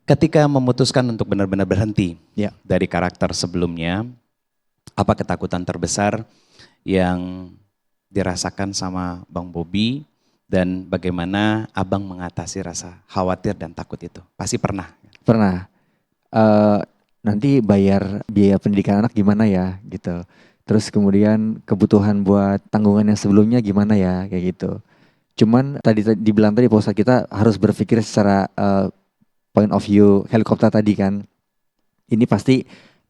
Ketika memutuskan untuk benar-benar berhenti Ya. dari karakter sebelumnya, apa ketakutan terbesar yang dirasakan sama Bang Bobi dan bagaimana Abang mengatasi rasa khawatir dan takut itu? Pasti pernah. Pernah. Eh, Nanti bayar biaya pendidikan anak gimana ya gitu. Terus kemudian kebutuhan buat tanggungan yang sebelumnya gimana ya kayak gitu. Cuman dibilang tadi Pak Ustadz, kita harus berpikir secara point of view helikopter tadi kan. Ini pasti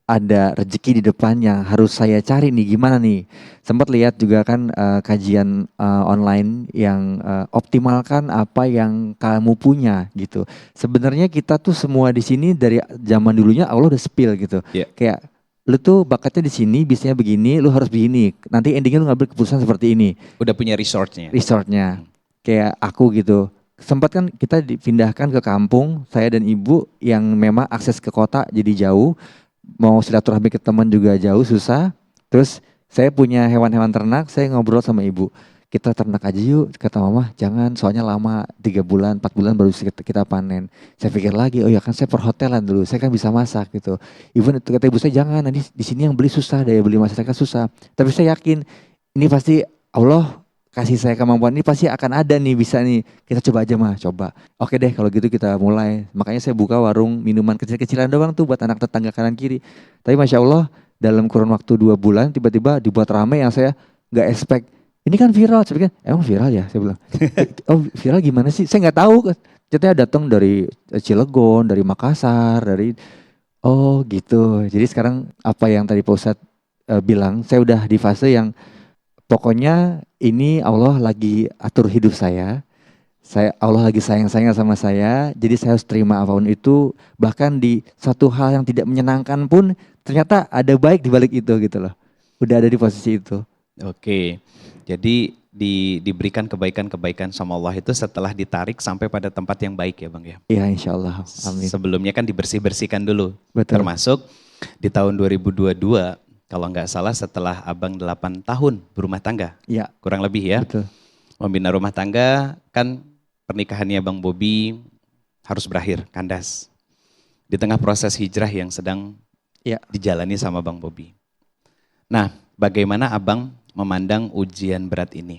ada rezeki di depan yang harus saya cari nih, gimana nih. Sempat lihat juga kan kajian online yang optimalkan apa yang kamu punya gitu. Sebenarnya kita tuh semua di sini dari zaman dulunya Allah udah spill gitu. Iya. Kayak lu tuh bakatnya di sini, bisanya begini, lu harus begini. Nanti endingnya lu ngambil keputusan seperti ini. Udah punya resortnya. Resortnya. Kayak aku gitu. Sempat kan kita dipindahkan ke kampung, saya dan ibu yang memang akses ke kota jadi jauh. Mau silaturahmi ke teman juga jauh, susah. Terus saya punya hewan-hewan ternak, saya ngobrol sama ibu. Kita ternak aja yuk, kata mama. Jangan, soalnya lama, 3 bulan, 4 bulan baru kita panen. Saya pikir lagi, oh ya kan saya perhotelan dulu, saya kan bisa masak gitu. Even itu kata ibu saya, jangan, nanti di sini yang beli susah, daya beli masyarakat susah. Tapi saya yakin, ini pasti Allah kasih saya kemampuan, ini pasti akan ada nih, bisa nih. Kita coba aja mah, coba. Oke deh kalau gitu kita mulai. Makanya saya buka warung minuman kecil-kecilan doang tuh buat anak tetangga kanan kiri. Tapi Masya Allah dalam kurun waktu 2 bulan tiba-tiba dibuat rame yang saya nggak expect. Ini kan viral, saya pikir emang viral ya, saya bilang. Oh viral gimana sih? Saya nggak tahu. Ternyata datang dari Cilegon, dari Makassar, dari oh gitu. Jadi sekarang apa yang tadi Pak Ustadz bilang, saya udah di fase yang pokoknya ini Allah lagi atur hidup saya. Allah lagi sayang-sayang sama saya, jadi saya harus terima apapun itu. Bahkan di satu hal yang tidak menyenangkan pun ternyata ada baik di balik itu gitu loh. Udah ada di posisi itu. Oke, jadi diberikan kebaikan-kebaikan sama Allah itu setelah ditarik sampai pada tempat yang baik ya Bang ya? Iya insya Allah, amin. Sebelumnya kan dibersih-bersihkan dulu. Betul. Termasuk di tahun 2022, kalau nggak salah setelah Abang 8 tahun berumah tangga. Iya. Kurang lebih ya. Betul. Membina rumah tangga, kan pernikahannya Bang Bobi harus berakhir, kandas. Di tengah proses hijrah yang sedang dijalani sama Bang Bobi. Nah, bagaimana Abang memandang ujian berat ini?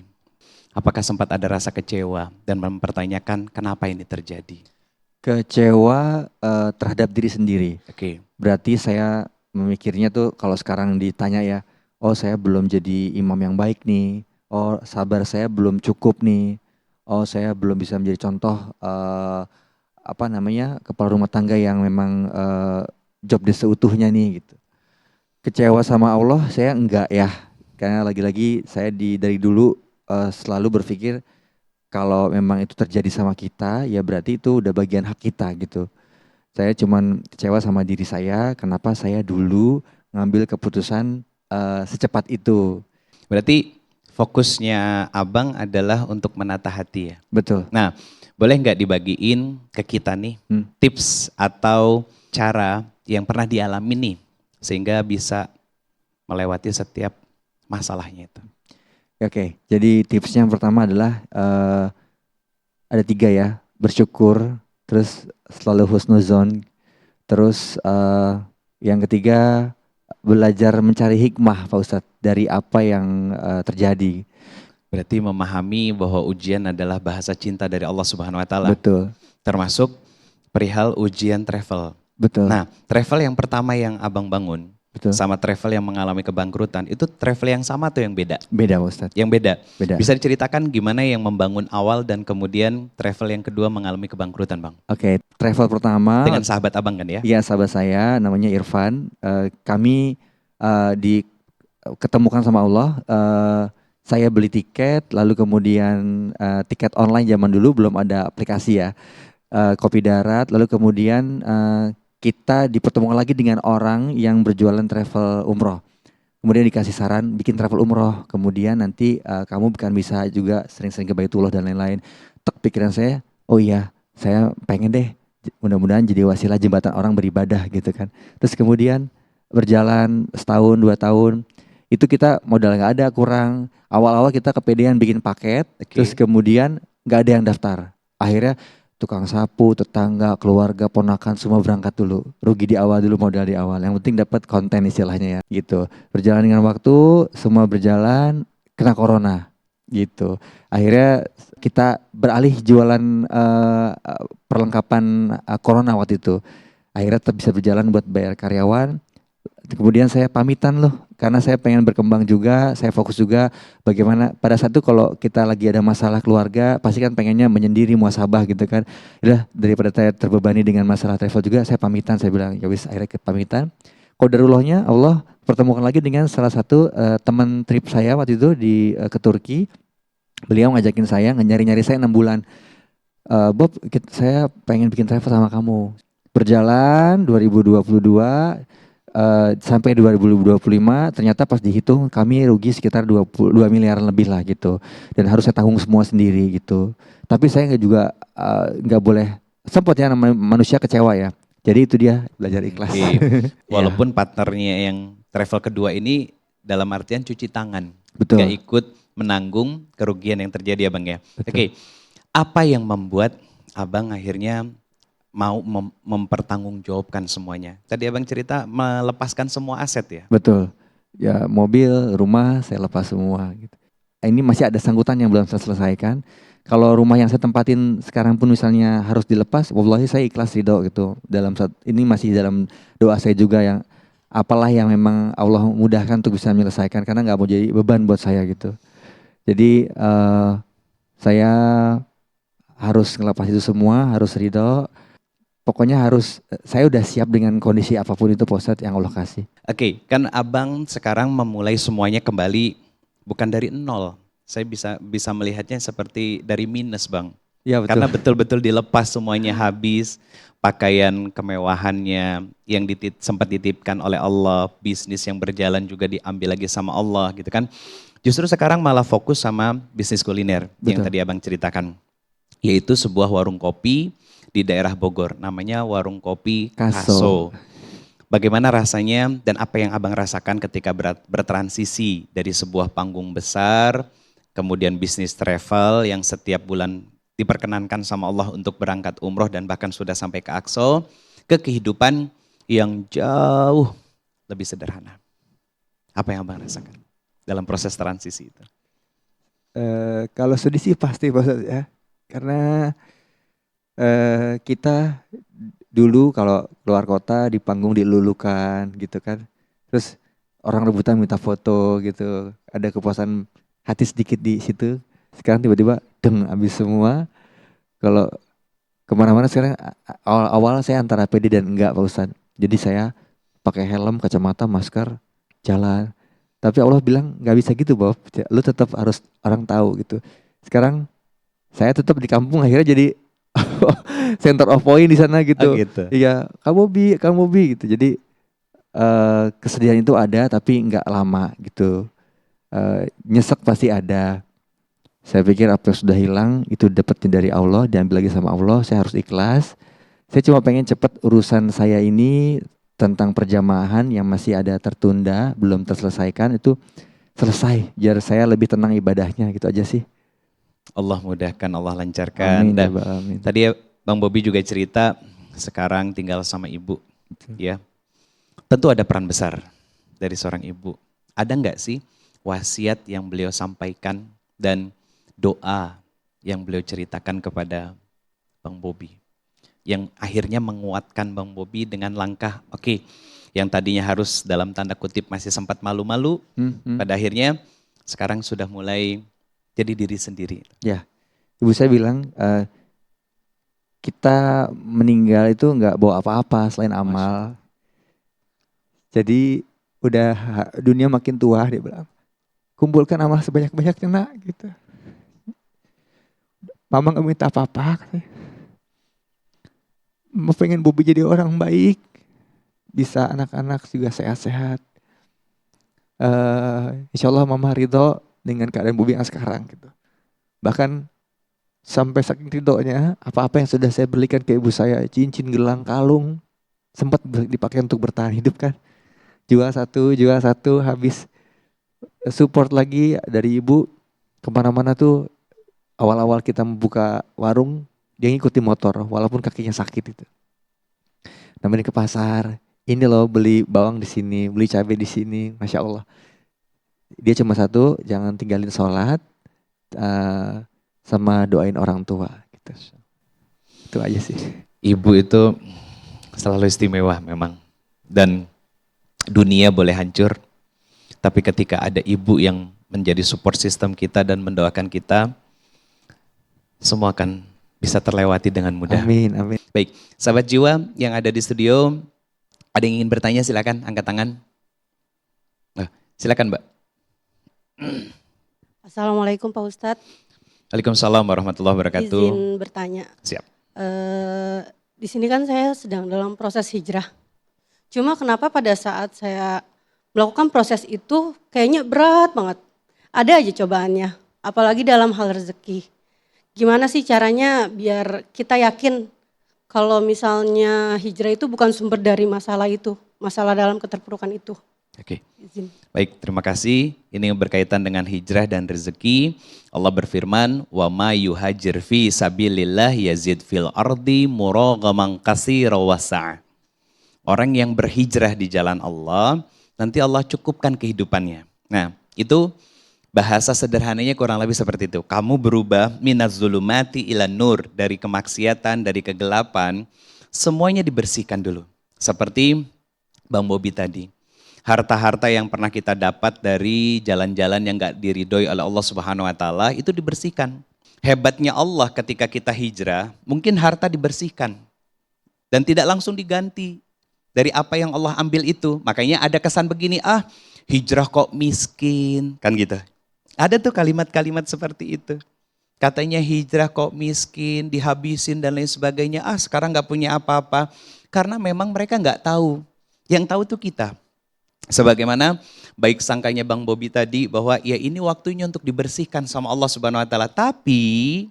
Apakah sempat ada rasa kecewa dan mempertanyakan kenapa ini terjadi? Kecewa terhadap diri sendiri. Oke. Berarti saya memikirnya tuh kalau sekarang ditanya ya, oh saya belum jadi imam yang baik nih, oh sabar saya belum cukup nih, oh saya belum bisa menjadi contoh kepala rumah tangga yang memang job desk seutuhnya nih gitu. Kecewa sama Allah saya enggak ya, karena lagi-lagi saya dari dulu selalu berpikir kalau memang itu terjadi sama kita ya berarti itu udah bagian hak kita gitu. Saya cuman kecewa sama diri saya, kenapa saya dulu ngambil keputusan secepat itu. Berarti fokusnya Abang adalah untuk menata hati ya? Betul. Nah, boleh nggak dibagiin ke kita nih tips atau cara yang pernah dialami nih sehingga bisa melewati setiap masalahnya itu? Oke, jadi tipsnya yang pertama adalah ada 3 ya, bersyukur, terus selalu husnuzon, terus yang ketiga belajar mencari hikmah Pak Ustadz dari apa yang terjadi. Berarti memahami bahwa ujian adalah bahasa cinta dari Allah Subhanahu wa Ta'ala. Betul. Termasuk perihal ujian travel. Betul. Nah, travel yang pertama yang Abang bangun, betul, sama travel yang mengalami kebangkrutan, itu travel yang sama atau yang beda? Beda Ustadz. Yang beda? Beda. Bisa diceritakan gimana yang membangun awal dan kemudian travel yang kedua mengalami kebangkrutan Bang? Oke, travel pertama. Dengan sahabat Abang kan ya? Iya, sahabat saya namanya Irfan. Kami ketemukan sama Allah. Saya beli tiket, lalu kemudian tiket online zaman dulu belum ada aplikasi ya. Kopi darat, lalu kemudian kita dipertemukan lagi dengan orang yang berjualan travel umroh. Kemudian dikasih saran bikin travel umroh. Kemudian nanti kamu kan bisa juga sering-sering ke Baitullah dan lain-lain. Tek pikiran saya, oh iya saya pengen deh mudah-mudahan jadi wasilah jembatan orang beribadah gitu kan. Terus kemudian berjalan setahun 2 tahun. Itu kita modal gak ada, kurang. Awal-awal kita kepedean bikin paket. Terus kemudian gak ada yang daftar. Akhirnya tukang sapu, tetangga, keluarga, ponakan semua berangkat dulu. Rugi di awal dulu, modal di awal. Yang penting dapat konten istilahnya ya, gitu. Berjalan dengan waktu, semua berjalan, kena corona, gitu. Akhirnya kita beralih jualan perlengkapan corona waktu itu. Akhirnya tetap bisa berjalan buat bayar karyawan. Kemudian saya pamitan loh, karena saya pengen berkembang juga, saya fokus juga bagaimana pada saat itu kalau kita lagi ada masalah keluarga, pasti kan pengennya menyendiri, muasabah gitu kan. Udah daripada saya terbebani dengan masalah travel juga, saya pamitan, saya bilang ya wis, akhirnya pamitan. Qadarullahnya Allah pertemukan lagi dengan salah satu teman trip saya waktu itu ke Turki. Beliau ngajakin saya, nyari-nyari saya 6 bulan. Bob, saya pengen bikin travel sama kamu. Berjalan 2022 sampai 2025, ternyata pas dihitung kami rugi sekitar 22 miliar lebih lah gitu, dan harus saya tanggung semua sendiri gitu. Tapi saya nggak boleh, sempat ya namanya manusia kecewa ya, jadi itu dia belajar ikhlas. Walaupun partnernya yang travel kedua ini dalam artian cuci tangan, betul, nggak ikut menanggung kerugian yang terjadi ya Bang ya. Oke, apa yang membuat Abang akhirnya mau mempertanggungjawabkan semuanya? Tadi Abang cerita melepaskan semua aset ya? Betul. Ya mobil, rumah saya lepas semua gitu. Ini masih ada sanggutan yang belum saya selesaikan. Kalau rumah yang saya tempatin sekarang pun misalnya harus dilepas, wallahi saya ikhlas ridho gitu. Ini masih dalam doa saya juga, yang apalah yang memang Allah mudahkan untuk bisa menyelesaikan, karena nggak mau jadi beban buat saya gitu. Jadi saya harus ngelepas itu semua, harus ridho. Pokoknya saya udah siap dengan kondisi apapun itu Pak Ustadz yang Allah kasih. Oke, kan Abang sekarang memulai semuanya kembali bukan dari nol. Saya bisa melihatnya seperti dari minus Bang. Ya, betul. Karena betul-betul dilepas semuanya habis, pakaian kemewahannya yang sempat dititipkan oleh Allah, bisnis yang berjalan juga diambil lagi sama Allah gitu kan. Justru sekarang malah fokus sama bisnis kuliner. Betul. Yang tadi Abang ceritakan. Yaitu sebuah warung kopi di daerah Bogor, namanya Warung Kopi Kaso. Bagaimana rasanya dan apa yang Abang rasakan ketika bertransisi dari sebuah panggung besar, kemudian bisnis travel yang setiap bulan diperkenankan sama Allah untuk berangkat umroh dan bahkan sudah sampai ke Aqsa, ke kehidupan yang jauh lebih sederhana. Apa yang Abang rasakan dalam proses transisi itu? Kalau sedih sih pasti Pak Ustadz ya, karena kita dulu kalau keluar kota di panggung dilulukan gitu kan, terus orang rebutan minta foto gitu, ada kepuasan hati sedikit di situ. Sekarang tiba-tiba habis semua. Kalau kemana-mana sekarang awal saya antara pede dan enggak Pak Ustadz. Jadi saya pakai helm, kacamata, masker, jalan. Tapi Allah bilang nggak bisa gitu Bob, lu tetap harus orang tahu gitu. Sekarang saya tetap di kampung, akhirnya jadi center of point di sana gitu. Iya, kamu bi gitu. Jadi kesedihan itu ada tapi nggak lama gitu. Nyesek pasti ada. Saya pikir apa yang sudah hilang itu dapatnya dari Allah, diambil lagi sama Allah. Saya harus ikhlas. Saya cuma pengen cepat urusan saya ini tentang perjamahan yang masih ada tertunda, belum terselesaikan, itu selesai. Biar saya lebih tenang ibadahnya, gitu aja sih. Allah mudahkan, Allah lancarkan. Amin, amin. Tadi Bang Bobi juga cerita sekarang tinggal sama ibu. Betul. Ya, tentu ada peran besar dari seorang ibu. Ada nggak sih wasiat yang beliau sampaikan dan doa yang beliau ceritakan kepada Bang Bobi, yang akhirnya menguatkan Bang Bobi dengan langkah yang tadinya harus dalam tanda kutip masih sempat malu-malu, pada akhirnya sekarang sudah mulai jadi diri sendiri. Ya, ibu saya bilang kita meninggal itu nggak bawa apa-apa selain amal. Jadi udah dunia makin tua, dia bilang, kumpulkan amal sebanyak-banyaknya nak, gitu. Mama nggak minta apa-apa, mau pengen Bobi jadi orang baik, bisa anak-anak juga sehat-sehat. Insya Allah Mama ridho dengan keadaan Bobi yang sekarang gitu. Bahkan sampai saking ridhonya, apa-apa yang sudah saya belikan ke ibu saya, cincin, gelang, kalung, sempat dipakai untuk bertahan hidup kan. Jual satu, habis support lagi dari ibu. Kemana-mana tuh, awal-awal kita membuka warung, dia ngikutin motor walaupun kakinya sakit itu. Nemenin ke pasar, ini loh beli bawang di sini, beli cabai di sini, Masya Allah. Dia cuma satu, jangan tinggalin sholat, sama doain orang tua gitu. Itu aja sih. Ibu itu selalu istimewa memang. Dan dunia boleh hancur, tapi ketika ada ibu yang menjadi support system kita dan mendoakan kita, semua akan bisa terlewati dengan mudah. Amin, amin. Baik, sahabat jiwa yang ada di studio, ada yang ingin bertanya silakan angkat tangan. Silakan Mbak. Assalamualaikum Pak Ustadz. Waalaikumsalam warahmatullahi wabarakatuh. Izin bertanya. Siap. Di sini kan saya sedang dalam proses hijrah. Cuma kenapa pada saat saya melakukan proses itu kayaknya berat banget. Ada aja cobaannya, apalagi dalam hal rezeki. Gimana sih caranya biar kita yakin kalau misalnya hijrah itu bukan sumber dari masalah itu, masalah dalam keterpurukan itu. Oke. Baik, terima kasih. Ini berkaitan dengan hijrah dan rezeki. Allah berfirman, "Wa ma yuhajir fi sabilillah yazid fil ardi muraghaman katsira wasa'." Orang yang berhijrah di jalan Allah, nanti Allah cukupkan kehidupannya. Nah, itu bahasa sederhananya kurang lebih seperti itu. Kamu berubah minaz zulumati ilan nur, dari kemaksiatan, dari kegelapan, semuanya dibersihkan dulu. Seperti Bang Bobi tadi. Harta-harta yang pernah kita dapat dari jalan-jalan yang gak diridhoi oleh Allah Subhanahu wa taala itu dibersihkan. Hebatnya Allah ketika kita hijrah, mungkin harta dibersihkan dan tidak langsung diganti dari apa yang Allah ambil itu. Makanya ada kesan begini, hijrah kok miskin, kan gitu. Ada tuh kalimat-kalimat seperti itu. Katanya hijrah kok miskin, dihabisin dan lain sebagainya. Sekarang gak punya apa-apa. Karena memang mereka gak tahu. Yang tahu tuh kita. Sebagaimana baik sangkanya Bang Bobi tadi bahwa ya ini waktunya untuk dibersihkan sama Allah Subhanahu wa taala. Tapi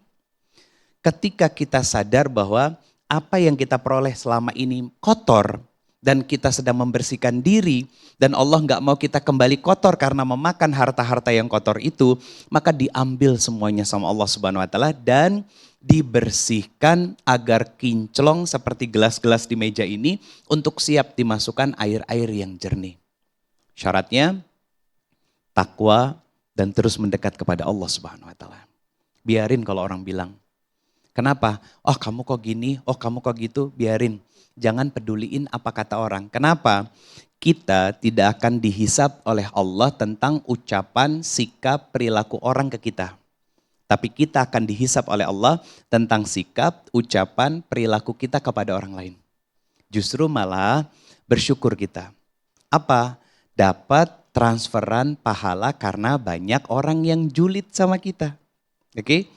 ketika kita sadar bahwa apa yang kita peroleh selama ini kotor dan kita sedang membersihkan diri dan Allah nggak mau kita kembali kotor karena memakan harta-harta yang kotor itu, maka diambil semuanya sama Allah Subhanahu wa taala dan dibersihkan agar kinclong seperti gelas-gelas di meja ini untuk siap dimasukkan air-air yang jernih. Syaratnya takwa dan terus mendekat kepada Allah Subhanahu wa taala. Biarin kalau orang bilang, kenapa? Oh kamu kok gini, oh kamu kok gitu, biarin. Jangan peduliin apa kata orang. Kenapa? Kita tidak akan dihisab oleh Allah tentang ucapan, sikap, perilaku orang ke kita. Tapi kita akan dihisab oleh Allah tentang sikap, ucapan, perilaku kita kepada orang lain. Justru malah bersyukur kita. Apa? Dapat transferan pahala karena banyak orang yang julid sama kita. Oke?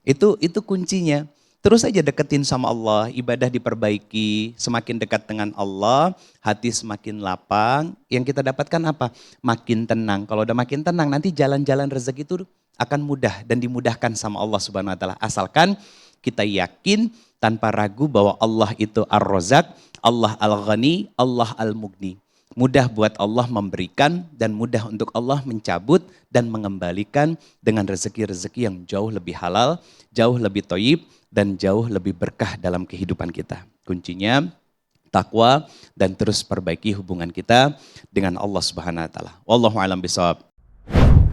Itu kuncinya. Terus aja deketin sama Allah, ibadah diperbaiki, semakin dekat dengan Allah, hati semakin lapang. Yang kita dapatkan apa? Makin tenang. Kalau udah makin tenang, nanti jalan-jalan rezeki itu akan mudah dan dimudahkan sama Allah Subhanahu wa taala. Asalkan kita yakin tanpa ragu bahwa Allah itu Ar-Razzaq, Allah Al-Ghani, Allah Al-Mughni. Mudah buat Allah memberikan dan mudah untuk Allah mencabut dan mengembalikan dengan rezeki-rezeki yang jauh lebih halal, jauh lebih thayyib dan jauh lebih berkah dalam kehidupan kita. Kuncinya takwa dan terus perbaiki hubungan kita dengan Allah Subhanahu wa taala. Wallahu a'lam bishawab.